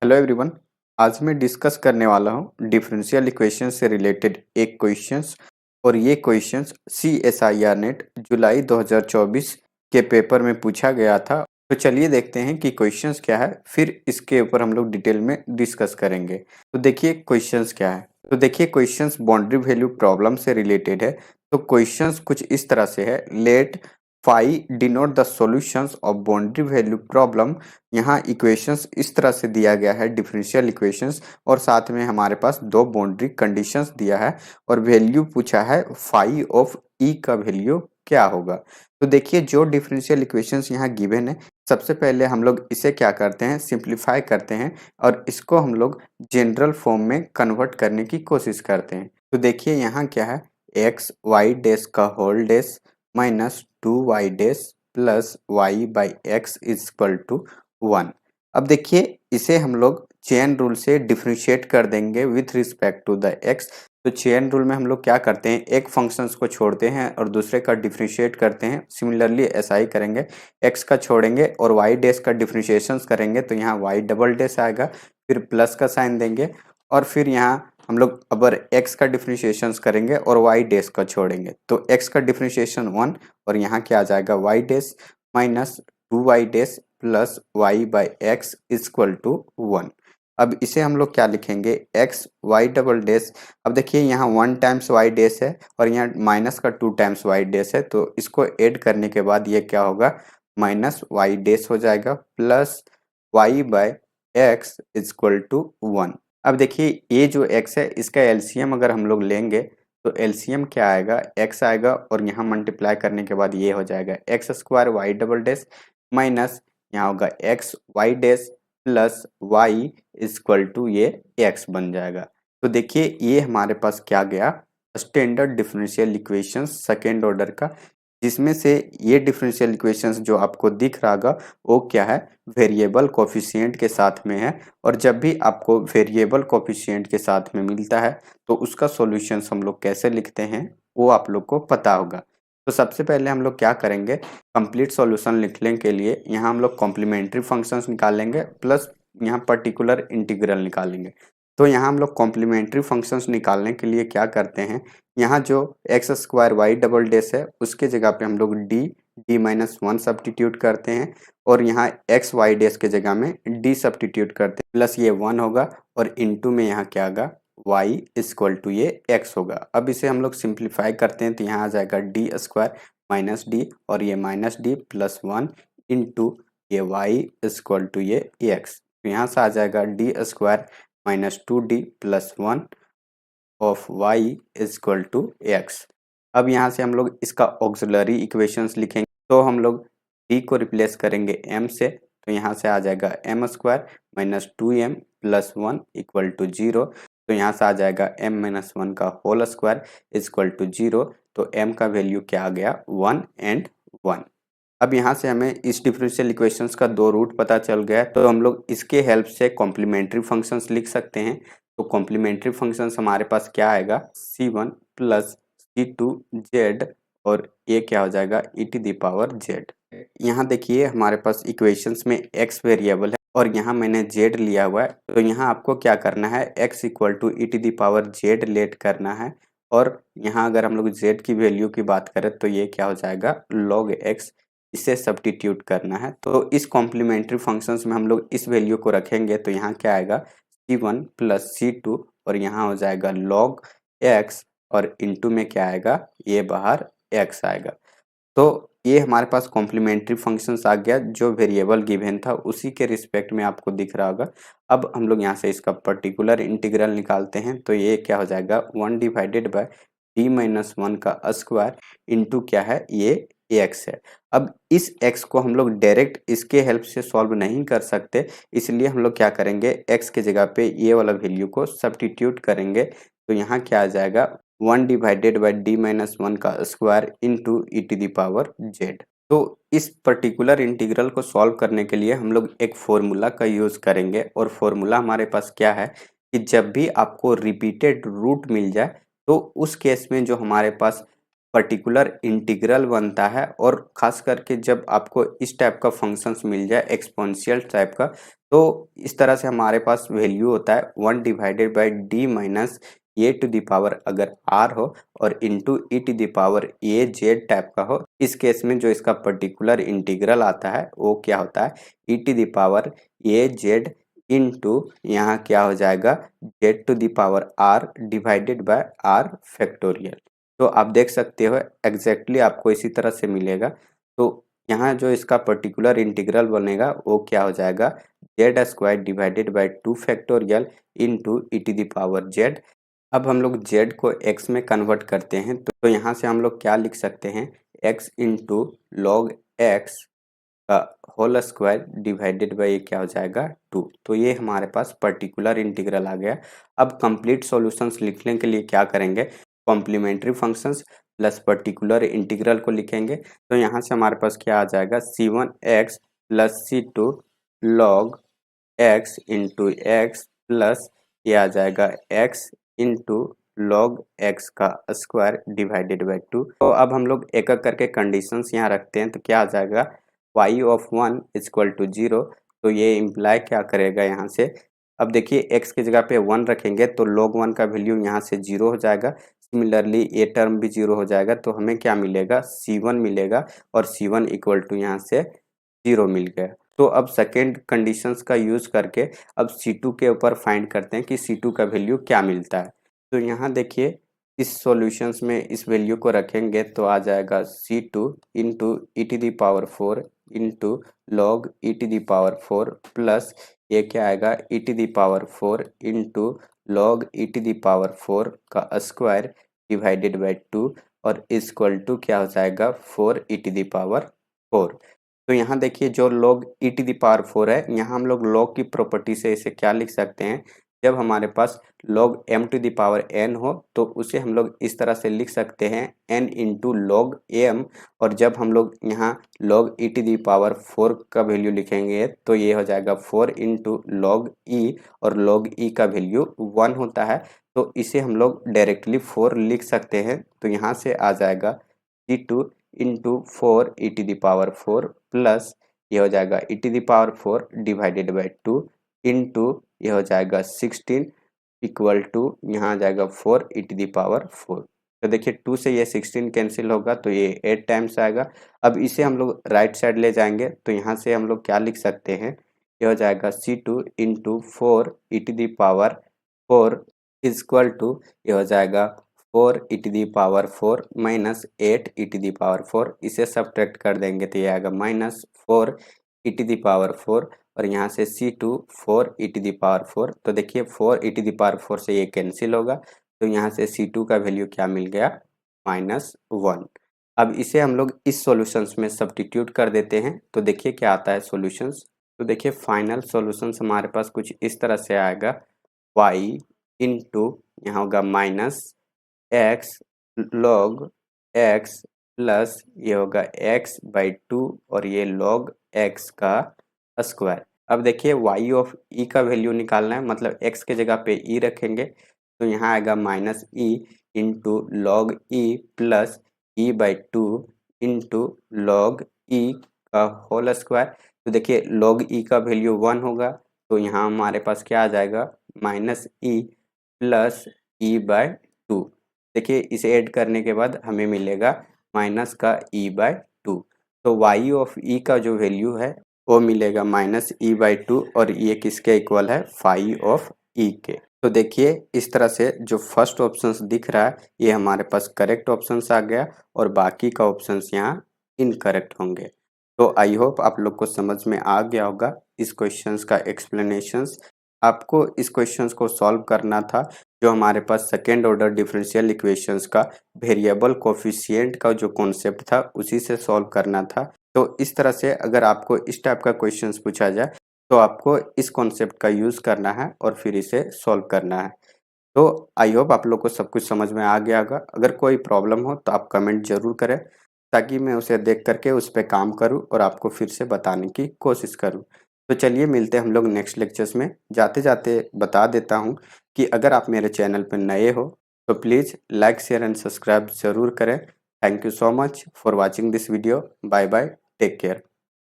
Hello everyone. आज मैं discuss करने वाला हूँ डिफरेंशियल इक्वेशन से रिलेटेड एक क्वेश्चंस। और ये क्वेश्चंस CSIR नेट जुलाई 2024 के पेपर में पूछा गया था। तो चलिए देखते हैं कि क्वेश्चंस क्या है, फिर इसके ऊपर हम लोग डिटेल में डिस्कस करेंगे। तो देखिए क्वेश्चंस क्या है। तो देखिए क्वेश्चंस बाउंड्री वैल्यू प्रॉब्लम से रिलेटेड है। तो क्वेश्चंस कुछ इस तरह से है, let phi denote the solutions of boundary value problem. यहाँ इक्वेशंस इस तरह से दिया गया है डिफरेंशियल इक्वेशंस, और साथ में हमारे पास दो बाउंड्री कंडीशंस दिया है और वैल्यू पूछा है फाई ऑफ ई का वैल्यू क्या होगा। तो देखिए जो डिफरेंशियल इक्वेशंस यहाँ गिवन है, सबसे पहले हम लोग इसे क्या करते हैं, सिंप्लीफाई करते हैं और इसको हम लोग जनरल फॉर्म में कन्वर्ट करने की कोशिश करते हैं। तो देखिए यहाँ क्या है, एक्स वाई डैश का whole dash minus 2y dash plus y by x is equal to 1। अब देखिए इसे हम लोग चेन रूल से डिफरेंशिएट कर देंगे with respect to the x. तो चेन रूल में हम लोग क्या करते हैं, एक फंक्शंस को छोड़ते हैं और दूसरे का डिफरेंशिएट करते हैं। सिमिलरली ऐसा ही करेंगे, एक्स का छोड़ेंगे और वाई डैश का डिफरेंशिएशन करेंगे तो यहाँ वाई डबल डैश आएगा, फिर प्लस का साइन देंगे और फिर यहाँ हम लोग अबर x का डिफरेंशिएशन करेंगे और y डैश का छोड़ेंगे तो x का डिफरेंशिएशन 1 और यहाँ क्या आ जाएगा y dash minus 2y dash plus y by x equal to 1। अब इसे हम लोग क्या लिखेंगे, x y डबल डैश। अब देखिए यहाँ 1 टाइम्स y डैश है और यहाँ माइनस का 2 टाइम्स y डैश है, तो इसको ऐड करने के बाद ये क्या होगा, माइनस y डैश हो जाएगा plus y by x equal to 1। अब देखिए ये जो x है इसका एलसीएम अगर हम लोग लेंगे तो एलसीएम क्या आएगा, x आएगा और यहाँ मल्टीप्लाई करने के बाद ये हो जाएगा x square y double dash minus यहाँ होगा x y dash plus y equal to ये x बन जाएगा। तो देखिए ये हमारे पास क्या गया, standard differential equations second order का, जिसमें से ये डिफरेंशियल इक्वेशंस जो आपको दिख रहा होगा वो क्या है, वेरिएबल कोफिशिएंट के साथ में है। और जब भी आपको वेरिएबल कोफिशिएंट के साथ में मिलता है तो उसका सॉल्यूशंस हम लोग कैसे लिखते हैं वो आप लोग को पता होगा। तो सबसे पहले हम लोग क्या करेंगे, कंप्लीट सॉल्यूशन लिखने के लिए यहाँ हम लोग कॉम्प्लीमेंट्री फंक्शंस निकालेंगे प्लस यहाँ पर्टिकुलर इंटीग्रल निकालेंगे। तो यहाँ हम लोग कॉम्प्लीमेंट्री फंक्शंस निकालने के लिए क्या करते हैं, यहाँ जो x square y double dash है उसके जगह पे हम लोग डी माइनस 1 सब्स्टिट्यूट करते हैं और यहाँ एक्स वाई डैश के जगह में डी सब्स्टिट्यूट करते हैं, प्लस ये 1 होगा और इनटू में यहाँ क्या होगा, y इक्वल टू ये x होगा। अब इसे हम लोग सिंप्लीफाई करते हैं तो यहाँ आ जाएगा डी स्क्वायर माइनस डी और ये माइनस डी प्लस 1 इंटू ये y इक्वल टू ये x। तो यहाँ से आ जाएगा D square minus 2d plus 1 of y equal to x। अब यहाँ से हम लोग इसका ऑक्सिलरी इक्वेशंस लिखेंगे तो हम लोग d को रिप्लेस करेंगे m से, तो यहाँ से आ जाएगा m square minus 2m plus 1 equal to 0। तो यहाँ से आ जाएगा m माइनस 1 का होल स्क्वायर इक्वल टू 0। तो m का वैल्यू क्या आ गया, 1 एंड 1। अब यहाँ से हमें इस डिफरेंशियल इक्वेशंस का दो रूट पता चल गया है, तो हम लोग इसके हेल्प से कॉम्प्लीमेंट्री फंक्शंस लिख सकते हैं। तो कॉम्प्लीमेंट्री फंक्शंस हमारे पास क्या आएगा, c1 प्लस c2z और ये क्या हो जाएगा e to the power z। यहाँ देखिए हमारे पास इक्वेशंस में x वेरिएबल है और यहाँ मैंने z लिया हुआ है, तो यहाँ आपको क्या करना है, x equal to e to the power z let करना है। और यहाँ अगर हम लोग z की वैल्यू की बात करें तो ये क्या हो जाएगा, log x, इसे सब्स्टिट्यूट करना है। तो इस कॉम्प्लीमेंट्री फंक्शंस में हम लोग इस वैल्यू को रखेंगे तो यहाँ क्या आएगा, c1 प्लस c2 और यहाँ हो जाएगा log x और इनटू में क्या आएगा, ये बाहर x आएगा। तो ये हमारे पास कॉम्प्लीमेंट्री फंक्शंस आ गया, जो वेरिएबल गिवन था उसी के रिस्पेक्ट में आपको दिख रहा होगा। अब हम लोग यहाँ से इसका पर्टिकुलर इंटीग्रल निकालते हैं तो ये क्या हो जाएगा, 1 डिवाइडेड बाय डी माइनस 1 का स्क्वायर इंटू क्या है, ये x है। अब इस x को हम लोग डायरेक्ट इसके हेल्प से सॉल्व नहीं कर सकते, इसलिए हम लोग क्या करेंगे, x के जगह पे ये वाला वैल्यू को सब्स्टिट्यूट करेंगे। तो यहाँ क्या आ जाएगा, 1 डिवाइडेड बाई डी माइनस 1 का square into e to the power z. तो इस पर्टिकुलर इंटीग्रल को सॉल्व करने के लिए हम लोग एक फॉर्मूला का यूज करेंगे और फॉर्मूला हमारे पास क्या है कि जब भी आपको रिपीटेड रूट मिल जाए तो उस केस में जो हमारे पास पर्टिकुलर इंटीग्रल बनता है, और खास करके जब आपको इस टाइप का फंक्शंस मिल जाए एक्सपोनेंशियल टाइप का, तो इस तरह से हमारे पास वैल्यू होता है 1 divided by D minus a to the power अगर आर हो और into e to the power A z type का हो। इस केस में जो इसका पर्टिकुलर इंटीग्रल आता है वो क्या होता है e to the power A Z into यहाँ क्या हो जाएगा Z to the power R divided by R factorial. तो आप देख सकते हो एग्जैक्टली आपको इसी तरह से मिलेगा। तो यहाँ जो इसका पर्टिकुलर इंटीग्रल बनेगा वो क्या हो जाएगा z square divided by 2 factorial into e to the power z. अब हम लोग जेड को एक्स में कन्वर्ट करते हैं तो यहाँ से हम लोग क्या लिख सकते हैं एक्स इंटू लॉग एक्स का होल स्क्वायर डिवाइडेड बाई ये क्या हो जाएगा 2। तो ये हमारे पास पर्टिकुलर इंटीग्रल आ गया। अब कंप्लीट सॉल्यूशंस लिखने के लिए क्या करेंगे complementary functions plus particular integral को लिखेंगे। तो यहाँ से हमारे पास क्या आ जाएगा c1x plus c2 log x into x plus ये आ जाएगा x इंटू लॉग x का स्क्वायर डिवाइडेड बाई 2। तो अब हम लोग एक एक करके कंडीशंस यहाँ रखते हैं तो क्या आ जाएगा y ऑफ 1 इक्वल टू 0। तो ये इम्प्लाई क्या करेगा यहाँ से अब देखिए x की जगह पे 1 रखेंगे तो log 1 का वैल्यू यहाँ से 0 हो जाएगा। सिमिलरली ये टर्म भी 0 हो जाएगा तो हमें क्या मिलेगा c1 मिलेगा और c1 इक्वल टू यहाँ से 0 मिल गया। तो अब सेकेंड कंडीशंस का यूज करके अब C2 के ऊपर फाइंड करते हैं कि C2 का वैल्यू क्या मिलता है। तो यहाँ देखिए इस सॉल्यूशंस में इस वैल्यू को रखेंगे तो आ जाएगा C2 into e to the power 4 into log e to the power 4 plus ये क्या आएगा e to the power 4 into log e to the power 4 का स्क्वायर डिवाइडेड बाई 2 और इक्वल टू क्या हो जाएगा 4 ई टू द पावर 4। तो यहाँ देखिए जो log e to the power 4 है यहाँ हम लोग log की प्रॉपर्टी से इसे क्या लिख सकते हैं जब हमारे पास log m to the power n हो तो उसे हम लोग इस तरह से लिख सकते हैं n इंटू लॉग m। और जब हम लोग यहाँ log e to the power 4 का वैल्यू लिखेंगे तो ये हो जाएगा 4 इंटू लॉग e और log e का वैल्यू 1 होता है। तो इसे हम लोग डायरेक्टली 4 लिख सकते हैं तो यहाँ से आ जाएगा c2 into 4 e to the power 4 plus ये हो जाएगा e to the power 4 divided by 2 into ये हो जाएगा 16 इक्वल टू यहाँ आ जाएगा 4 ई टू द पावर 4। तो देखिए 2 से ये 16 कैंसिल होगा तो ये 8 टाइम्स आएगा। अब इसे हम लोग राइट साइड ले जाएंगे तो यहाँ से हम लोग क्या लिख सकते हैं ये हो जाएगा c2 into 4 e to the power 4 equal to ये हो जाएगा 4 e to the power 4 minus 8 e to the power 4। इसे सब्ट्रैक्ट कर देंगे तो ये आएगा minus 4 e to the power 4 और यहाँ से c2 4 e to the power 4। तो देखिए 4 ई टू द पावर 4 से ये कैंसिल होगा तो यहाँ से c2 का वैल्यू क्या मिल गया -1। अब इसे हम लोग इस सॉल्यूशंस में सब्स्टिट्यूट कर देते हैं तो देखिए क्या आता है सॉल्यूशंस। तो देखिए फाइनल सॉल्यूशंस हमारे पास कुछ इस तरह से आएगा y इंटू यहाँ होगा minus x log x plus ये होगा x बाई 2 और ये log x का स्क्वायर। अब देखिए y ऑफ e का वैल्यू निकालना है मतलब x के जगह पे e रखेंगे तो यहाँ आएगा minus e into log e plus e by 2 into log e का होल स्क्वायर। तो देखिए log e का वैल्यू 1 होगा तो यहाँ हमारे पास क्या आ जाएगा minus e plus e by 2। देखिए इसे ऐड करने के बाद हमें मिलेगा माइनस का e बाई 2। तो y ऑफ e का जो वैल्यू है वो मिलेगा माइनस e बाई 2 और ये किसके इक्वल है फाई ऑफ e के। तो देखिए इस तरह से जो फर्स्ट ऑप्शंस दिख रहा है ये हमारे पास करेक्ट ऑप्शंस आ गया और बाकी का ऑप्शंस यहाँ इनकरेक्ट होंगे। तो आई होप आप लोग को समझ में आ गया होगा इस क्वेश्चंस का एक्सप्लेनेशंस। आपको इस क्वेश्चंस को सॉल्व करना था जो हमारे पास सेकेंड ऑर्डर डिफरेंशियल इक्वेशंस का वेरिएबल कोफिशिएंट का जो कॉन्सेप्ट था उसी से सॉल्व करना था। तो इस तरह से अगर आपको इस टाइप का क्वेश्चंस पूछा जाए तो आपको इस कॉन्सेप्ट का यूज़ करना है और फिर इसे सॉल्व करना है। तो आई होप आप लोग को सब कुछ समझ में आ गया होगा। अगर कोई प्रॉब्लम हो तो आप कमेंट ज़रूर करें ताकि मैं उसे देख करके उस पर काम करूं और आपको फिर से बताने की कोशिश करूं। तो चलिए मिलते हैं हम लोग नेक्स्ट लेक्चर्स में। जाते जाते बता देता हूं कि अगर आप मेरे चैनल पर नए हो तो please like share and subscribe ज़रूर करें। Thank you so much for watching this video. Bye bye, take care.